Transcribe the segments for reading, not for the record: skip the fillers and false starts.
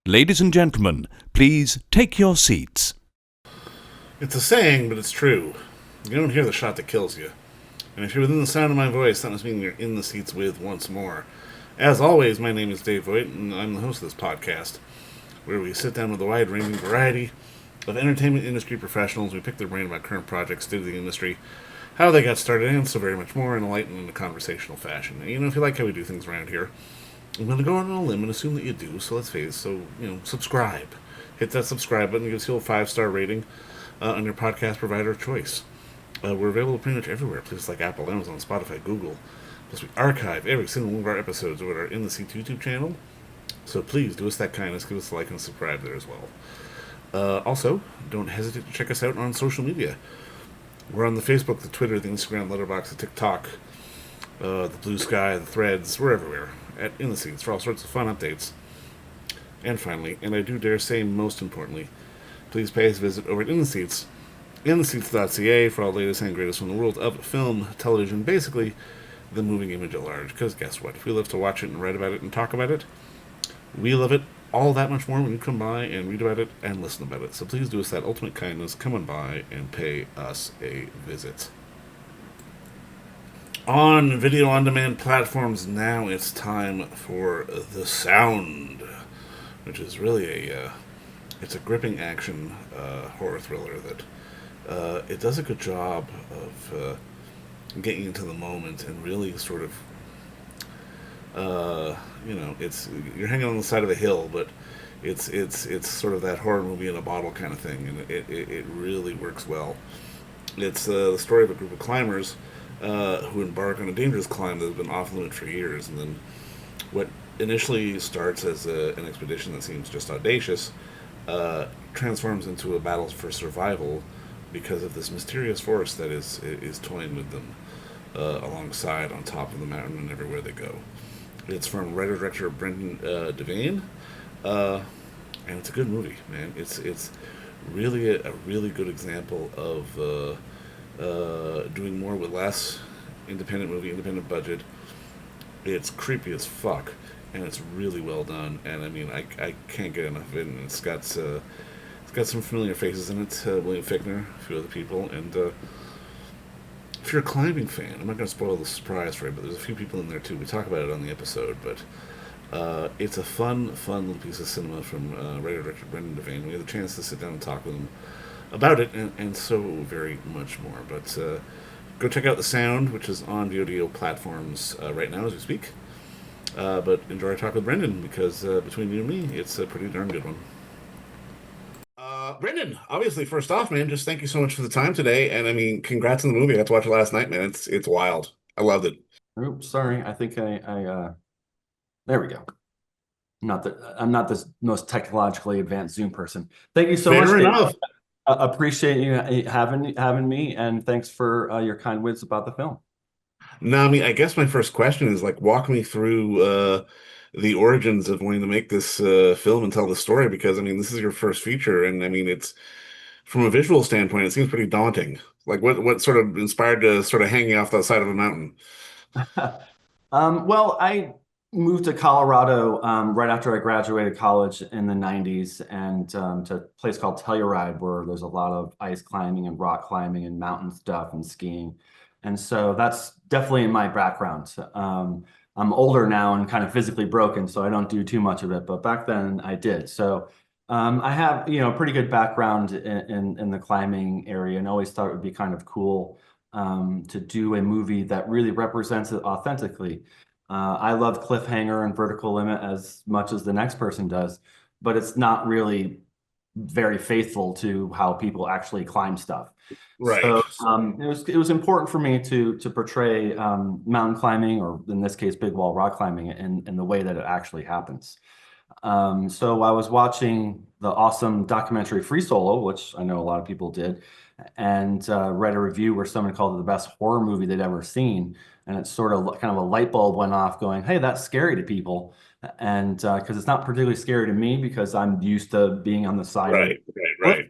Ladies and gentlemen, please take your seats. It's a saying, but it's true. You don't hear the shot that kills you. And if you're within the sound of my voice, that must mean you're in the seats with once more. As always, my name is Dave Voigt, and I'm the host of this podcast, where we sit down with a wide-ranging variety of entertainment industry professionals. We pick their brain about current projects, state of the industry, how they got started, and so very much more in a light and in a conversational fashion. And, if you like how we do things around here, I'm going to go on a limb and assume that you do, so let's face it. So, subscribe. Hit that subscribe button, give us a 5-star rating on your podcast provider of choice. We're available pretty much everywhere, places like Apple, Amazon, Spotify, Google. Plus, we archive every single one of our episodes over our In the Seats YouTube channel. So please do us that kindness, give us a like and subscribe there as well. Also, don't hesitate to check us out on social media. We're on the Facebook, the Twitter, the Instagram, Letterboxd, the TikTok, the Blue Sky, the Threads. We're everywhere at In the Seats for all sorts of fun updates. And finally, and I do dare say most importantly, please pay us a visit over at In the Seats, intheseats.ca for all the latest and greatest from the world of film, television, basically the moving image at large. Because guess what? If we live to watch it and write about it and talk about it, we love it all that much more when you come by and read about it and listen about it. So please do us that ultimate kindness, come on by and pay us a visit. On video on demand platforms now, it's time for The Sound, which is really it's a gripping action horror thriller that it does a good job of getting into the moment and really sort of it's you're hanging on the side of a hill, but it's sort of that horror movie in a bottle kind of thing, and it really works well. It's the story of a group of climbers who embark on a dangerous climb that has been off limit for years, and then what initially starts as an expedition that seems just audacious transforms into a battle for survival because of this mysterious force that is toying with them alongside, on top of the mountain, and everywhere they go. It's from writer-director Brendan Devane, and it's a good movie, man. It's really a really good example of doing more with less. Independent movie, independent budget. It's creepy as fuck, and it's really well done. And I mean, I can't get enough of it. And it's got some familiar faces in it. William Fichtner, a few other people, and if you're a climbing fan, I'm not going to spoil the surprise for you, but there's a few people in there too. We talk about it on the episode, but it's a fun little piece of cinema from writer-director Brendan Devane. We had the chance to sit down and talk with him about it, and so very much more. But go check out The Sound, which is on VOD platforms right now as we speak. But enjoy our talk with Brendan, because between you and me, it's a pretty darn good one. Brendan, obviously, first off, man, just thank you so much for the time today. And I mean, congrats on the movie. I got to watch it last night, man. It's wild. I loved it. Oops, sorry. I think there we go. Not that I'm not the most technologically advanced Zoom person. Thank you so much. Fair enough. Appreciate you having me, and thanks for your kind words about the film. No, I mean, I guess my first question is like, walk me through the origins of wanting to make this film and tell the story, because I mean, this is your first feature, and I mean, it's from a visual standpoint, it seems pretty daunting. Like, what sort of inspired to sort of hanging off the side of a mountain? Well, I moved to Colorado right after I graduated college in the 90s, and to a place called Telluride, where there's a lot of ice climbing and rock climbing and mountain stuff and skiing. And so that's definitely in my background. I'm older now and kind of physically broken, so I don't do too much of it, but back then I did. So I have, a pretty good background in the climbing area, and always thought it would be kind of cool to do a movie that really represents it authentically. I love Cliffhanger and Vertical Limit as much as the next person does, but it's not really very faithful to how people actually climb stuff. Right. So it was important for me to portray mountain climbing, or in this case, big wall rock climbing, in the way that it actually happens. So I was watching the awesome documentary Free Solo, which I know a lot of people did, and read a review where someone called it the best horror movie they'd ever seen. And it's sort of kind of a light bulb went off going, hey, that's scary to people. And because it's not particularly scary to me, because I'm used to being on the side. Right.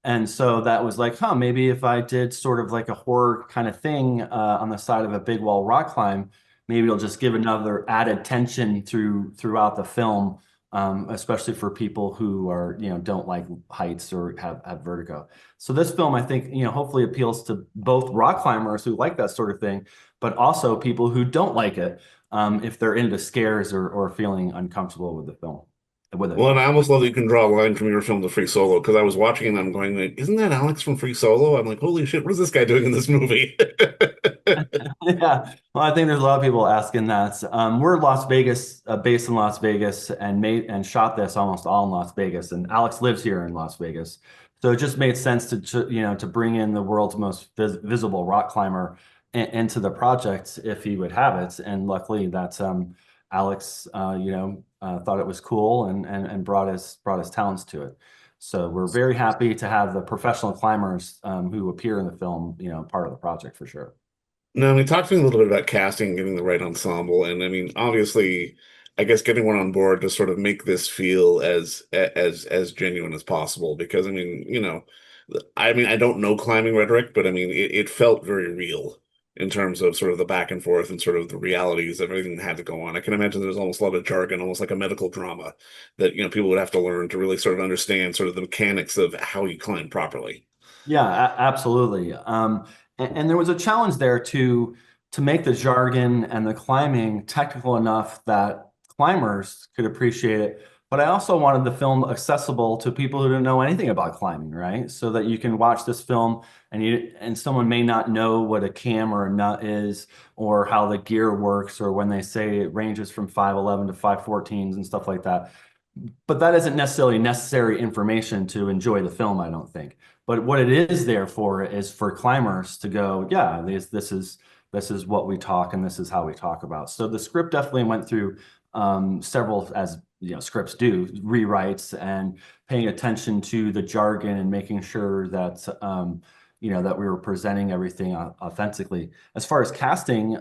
And so that was like, maybe if I did sort of like a horror kind of thing on the side of a big wall rock climb, maybe it'll just give another added tension throughout the film especially for people who are, don't like heights or have vertigo. So this film, I think, hopefully appeals to both rock climbers who like that sort of thing, but also people who don't like it, if they're into scares or feeling uncomfortable with the film, with it. Well, and I almost love that you can draw a line from your film to Free Solo because I was watching and I'm going, like, isn't that Alex from Free Solo? I'm like, holy shit, what is this guy doing in this movie? Yeah, well, I think there's a lot of people asking that. We're Las Vegas, based in Las Vegas, and made and shot this almost all in Las Vegas. And Alex lives here in Las Vegas, so it just made sense to bring in the world's most visible rock climber into the project if he would have it. And luckily, that Alex, thought it was cool and brought his talents to it. So we're very happy to have the professional climbers who appear in the film, part of the project for sure. Now, I mean, talk to me a little bit about casting, getting the right ensemble, and I mean, obviously, I guess getting one on board to sort of make this feel as genuine as possible. Because I mean, I mean, I don't know climbing rhetoric, but I mean, it felt very real in terms of sort of the back and forth and sort of the realities of everything that had to go on. I can imagine there's almost a lot of jargon, almost like a medical drama that people would have to learn to really sort of understand sort of the mechanics of how you climb properly. Yeah, absolutely. And there was a challenge there to make the jargon and the climbing technical enough that climbers could appreciate it. But I also wanted the film accessible to people who don't know anything about climbing, right? So that you can watch this film and someone may not know what a cam or a nut is or how the gear works or when they say it ranges from 511 to 514s and stuff like that. But that isn't necessarily necessary information to enjoy the film, I don't think. But what it is there for is for climbers to go, yeah, this is what we talk and this is how we talk about. So the script definitely went through several, as scripts do, rewrites and paying attention to the jargon and making sure that that we were presenting everything authentically. As far as casting,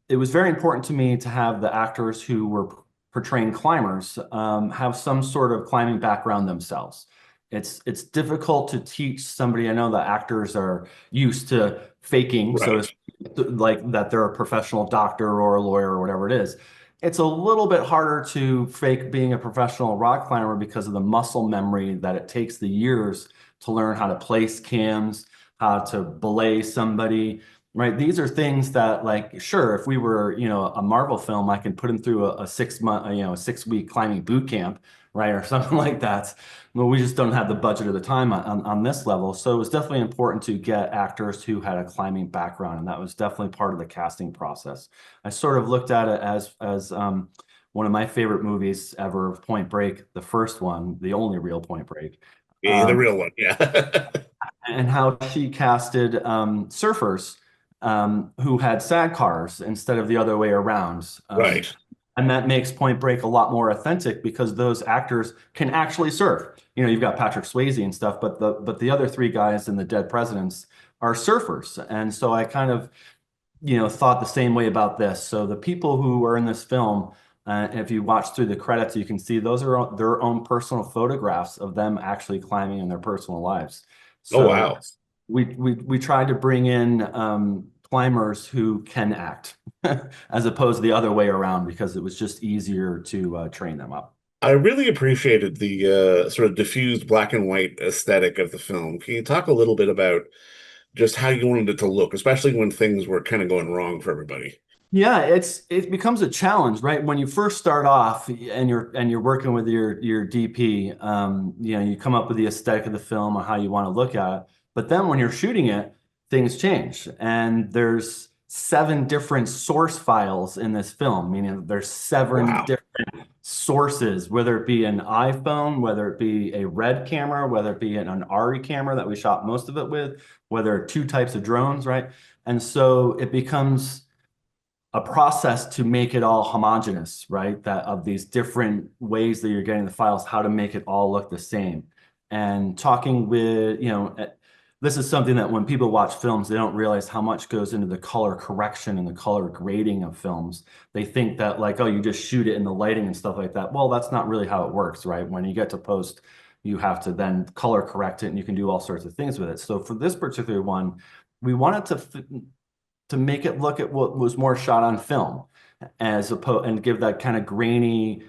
it was very important to me to have the actors who were portraying climbers have some sort of climbing background themselves. It's difficult to teach somebody. I know the actors are used to faking, so Right. like that they're a professional doctor or a lawyer or whatever it is. It's a little bit harder to fake being a professional rock climber because of the muscle memory that it takes the years to learn how to place cams, how to belay somebody, right? These are things that, like, sure, if we were, a Marvel film, I can put him through a 6 month, a 6 week climbing boot camp, right? Or something like that. Well, we just don't have the budget or the time on this level. So it was definitely important to get actors who had a climbing background. And that was definitely part of the casting process. I sort of looked at it as one of my favorite movies ever, Point Break, the first one, the only real Point Break. Yeah, the Um, real one. Yeah. and how she casted surfers who had SAG cars instead of the other way around. Right. And that makes Point Break a lot more authentic because those actors can actually surf. You've got Patrick Swayze and stuff, but the other three guys in the Dead Presidents are surfers. And so I kind of, thought the same way about this. So the people who are in this film, if you watch through the credits, you can see those are their own personal photographs of them actually climbing in their personal lives. Oh, So wow. we tried to bring in climbers who can act as opposed to the other way around because it was just easier to train them up. I really appreciated the sort of diffused black and white aesthetic of the film. Can you talk a little bit about just how you wanted it to look, especially when things were kind of going wrong for everybody? Yeah, it becomes a challenge, right? When you first start off and you're working with your DP, you come up with the aesthetic of the film or how you want to look at it. But then when you're shooting it, things change. And there's 7 different source files in this film, meaning there's seven Wow. different sources, whether it be an iPhone, whether it be a Red camera, whether it be an ARRI camera that we shot most of it with, whether 2 types of drones, right? And so it becomes a process to make it all homogeneous, right? That of these different ways that you're getting the files, how to make it all look the same. And talking with, this is something that when people watch films, they don't realize how much goes into the color correction and the color grading of films. They think that like, oh, you just shoot it in the lighting and stuff like that. Well, that's not really how it works, right? When you get to post, you have to then color correct it and you can do all sorts of things with it. So for this particular one, we wanted to make it look at what was more shot on film as opposed and give that kind of grainy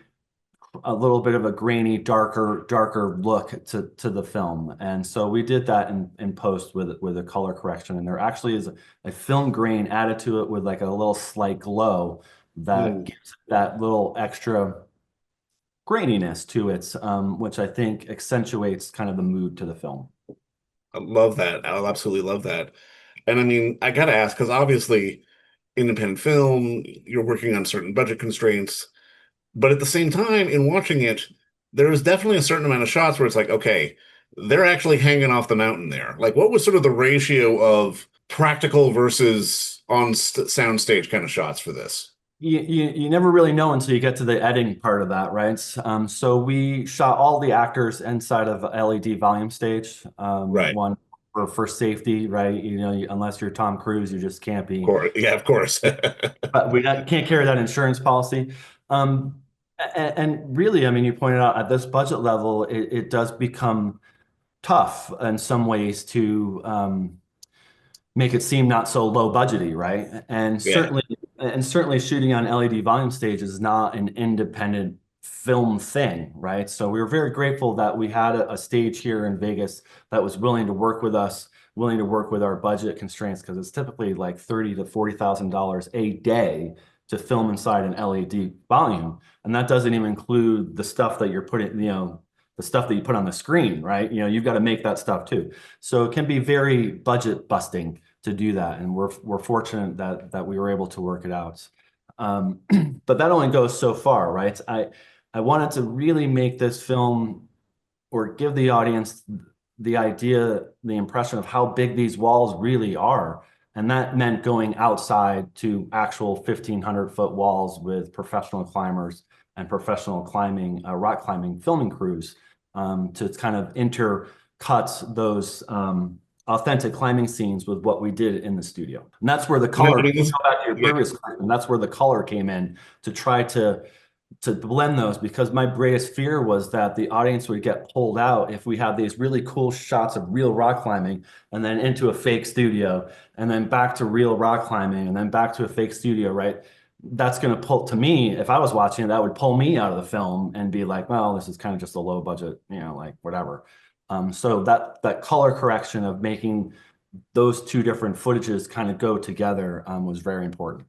a little bit of a grainy, darker look to the film. And so we did that in post with a color correction. And there actually is a film grain added to it with like a little slight glow that Ooh, gives it that little extra graininess to it, which I think accentuates kind of the mood to the film. I love that. I absolutely love that. And I mean, I gotta ask, because obviously, independent film, you're working on certain budget constraints. But at the same time, in watching it, there was definitely a certain amount of shots where it's like, okay, they're actually hanging off the mountain there. Like, what was sort of the ratio of practical versus on st sound stage kind of shots for this? You never really know until you get to the editing part of that, right? So we shot all the actors inside of LED volume stage, Right. one for safety, right? Unless you're Tom Cruise, you just can't Of be. course. Yeah, of course. But can't carry that insurance policy. And really, I mean, you pointed out at this budget level, it does become tough in some ways to make it seem not so low budgety, right? Yeah. And certainly shooting on LED volume stage is not an independent film thing, right? So we were very grateful that we had a stage here in Vegas that was willing to work with us, willing to work with our budget constraints, because it's typically like $30,000 to $40,000 a day to film inside an LED volume. And that doesn't even include the stuff that you're putting, the stuff that you put on the screen, right? You've got to make that stuff too. So it can be very budget busting to do that, and we're fortunate that we were able to work it out. Um, but that only goes so far, right? I wanted to really make this film or give the audience the idea, the impression of how big these walls really are. And that meant going outside to actual 1,500-foot walls with professional climbers and professional climbing, rock climbing filming crews to kind of intercut those authentic climbing scenes with what we did in the studio. And that's where the No, I color, mean, go this, back to your yeah. previous question, that's where the color came in to try to blend those, because my greatest fear was that the audience would get pulled out if we had these really cool shots of real rock climbing and then into a fake studio and then back to real rock climbing and then back to a fake studio, right? That's going to pull to me, if I was watching it, that would pull me out of the film and be like, well, this is kind of just a low budget, like whatever. So that color correction of making those two different footages kind of go together was very important.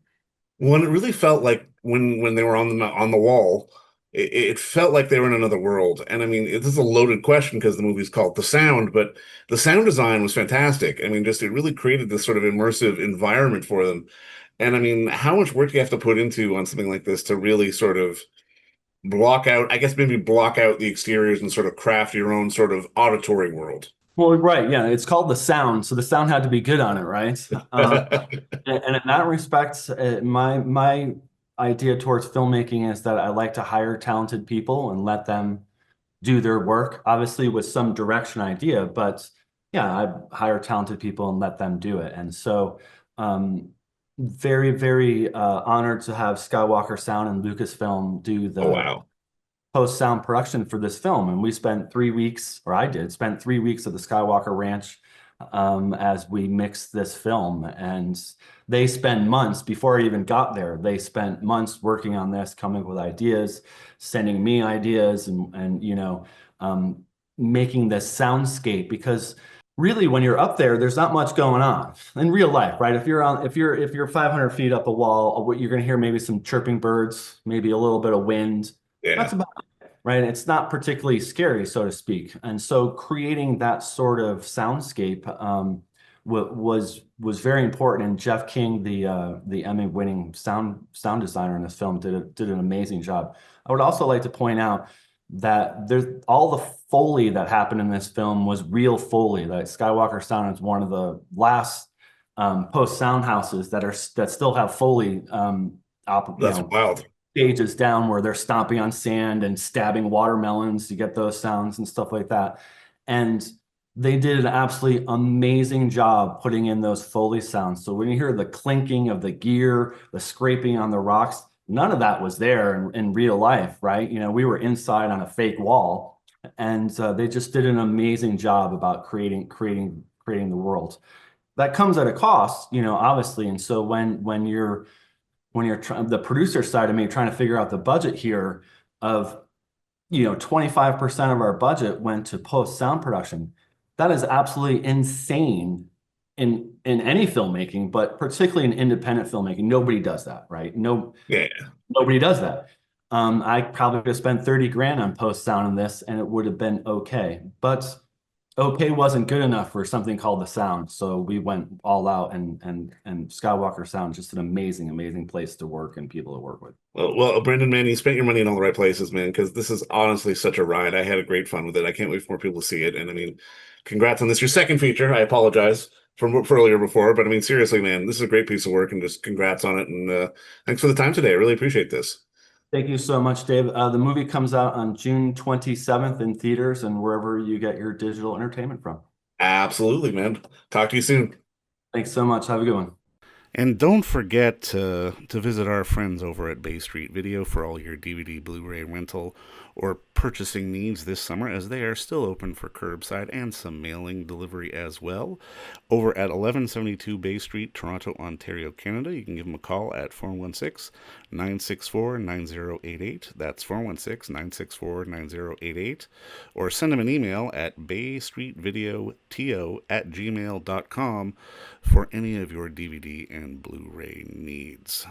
When it really felt like when they were on on the wall, it felt like they were in another world. And I mean, this is a loaded question because the movie's called The Sound, but the sound design was fantastic. I mean, just it really created this sort of immersive environment for them. And I mean, how much work do you have to put into on something like this to really sort of block out, I guess maybe block out the exteriors and sort of craft your own sort of auditory world? Well, right, yeah, it's called The Sound, so the sound had to be good on it, right? And in that respect, my idea towards filmmaking is that I like to hire talented people and let them do their work, obviously with some direction idea, but yeah, I hire talented people and let them do it. And so, very, very honored to have Skywalker Sound and Lucasfilm do Oh, the wow. post sound production for this film. And we spent 3 weeks, or I did, spent 3 weeks at the Skywalker Ranch as we mixed this film. And they spent months before I even got there. They spent months working on this, coming up with ideas, sending me ideas, and making this soundscape. Because really, when you're up there, there's not much going on in real life, right? If you're 500 feet up a wall, what you're going to hear maybe some chirping birds, maybe a little bit of wind. That's Yeah. about it, right? It's not particularly scary, so to speak. And so creating that sort of soundscape was very important. And Jeff King, the Emmy-winning sound designer in this film, did an amazing job. I would also like to point out that there's all the Foley that happened in this film was real Foley. That Skywalker Sound is one of the last post sound houses that still have Foley That's wild. stages down where they're stomping on sand and stabbing watermelons to get those sounds and stuff like that. And they did an absolutely amazing job putting in those Foley sounds. So when you hear the clinking of the gear, the scraping on the rocks, none of that was there in real life, right? We were inside on a fake wall, and they just did an amazing job about creating the world. That comes at a cost, obviously. And so when you're trying the producer side of me trying to figure out the budget here of 25% of our budget went to post sound production. That is absolutely insane in any filmmaking, but particularly in independent filmmaking. Nobody does that, right? No, Yeah. nobody does that. I probably could have spent 30 grand on post sound in this and it would have been okay. But okay wasn't good enough for something called the sound. So we went all out, and Skywalker Sound, just an amazing, amazing place to work and people to work with. Well, Brendan, man, you spent your money in all the right places, man, because this is honestly such a ride. I had a great fun with it. I can't wait for more people to see it. And I mean, congrats on this, your second feature. I apologize for earlier before, but I mean, seriously, man, this is a great piece of work, and just congrats on it. And thanks for the time today. I really appreciate this. Thank you so much, Dave. The movie comes out on June 27th in theaters and wherever you get your digital entertainment from. Absolutely, man. Talk to you soon. Thanks so much. Have a good one. And don't forget to visit our friends over at Bay Street Video for all your DVD, Blu-ray rental, or purchasing needs this summer, as they are still open for curbside and some mailing delivery as well. Over at 1172 Bay Street, Toronto, Ontario, Canada, you can give them a call at 416-964-9088. That's 416-964-9088. Or send them an email at baystreetvideoto@gmail.com for any of your DVD and Blu-ray needs.